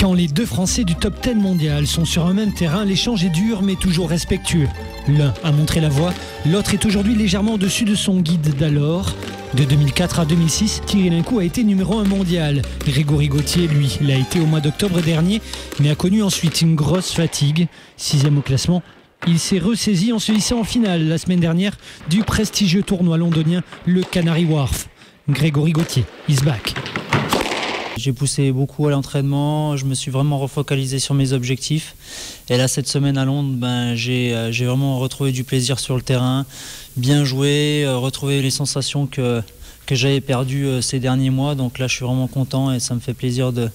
Quand les deux Français du top 10 mondial sont sur un même terrain, l'échange est dur mais toujours respectueux. L'un a montré la voie, l'autre est aujourd'hui légèrement au-dessus de son guide d'alors. De 2004 à 2006, Thierry Lincou a été numéro 1 mondial. Grégory Gaultier, lui, l'a été au mois d'octobre dernier, mais a connu ensuite une grosse fatigue. 6e au classement, il s'est ressaisi en se hissant en finale la semaine dernière du prestigieux tournoi londonien, le Canary Wharf. Grégory Gaultier, is back. J'ai poussé beaucoup à l'entraînement, je me suis vraiment refocalisé sur mes objectifs. Et là, cette semaine à Londres, j'ai vraiment retrouvé du plaisir sur le terrain, bien joué, retrouvé les sensations que j'avais perdues ces derniers mois. Donc là, je suis vraiment content et ça me fait plaisir de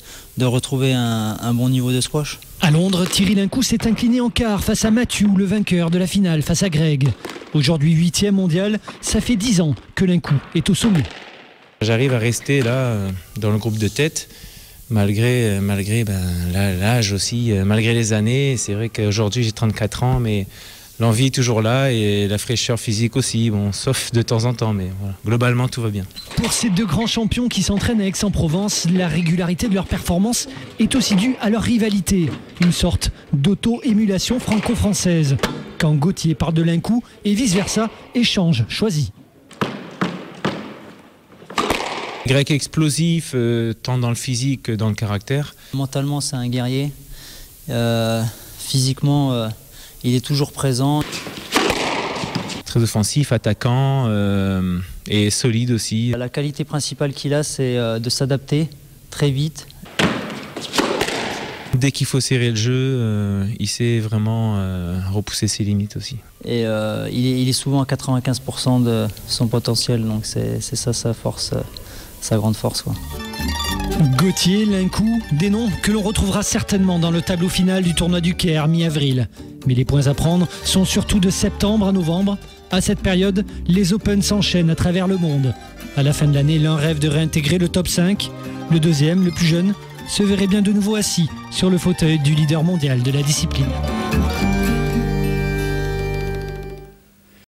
retrouver un bon niveau de squash. À Londres, Thierry Lincou s'est incliné en quart face à Mathieu, le vainqueur de la finale face à Greg. Aujourd'hui 8e mondial, ça fait 10 ans que Lincou est au sommet. J'arrive à rester là dans le groupe de tête malgré l'âge aussi, malgré les années. C'est vrai qu'aujourd'hui j'ai 34 ans, mais l'envie est toujours là et la fraîcheur physique aussi, bon, sauf de temps en temps, mais voilà. Globalement tout va bien. Pour ces deux grands champions qui s'entraînent à Aix-en-Provence, la régularité de leur performance est aussi due à leur rivalité, une sorte d'auto-émulation franco-française. Quand Gaultier parle de Lincou et vice-versa, échange choisi. Grec explosif, tant dans le physique que dans le caractère. Mentalement, c'est un guerrier. Physiquement, il est toujours présent. Très offensif, attaquant et solide aussi. La qualité principale qu'il a, c'est de s'adapter très vite. Dès qu'il faut serrer le jeu, il sait vraiment repousser ses limites aussi. Et il est souvent à 95% de son potentiel, donc c'est ça sa force. Sa grande force, quoi. Gaultier, Lincou, des noms que l'on retrouvera certainement dans le tableau final du tournoi du Caire mi-avril. Mais les points à prendre sont surtout de septembre à novembre. À cette période, les Open s'enchaînent à travers le monde. À la fin de l'année, l'un rêve de réintégrer le top 5. Le deuxième, le plus jeune, se verrait bien de nouveau assis sur le fauteuil du leader mondial de la discipline.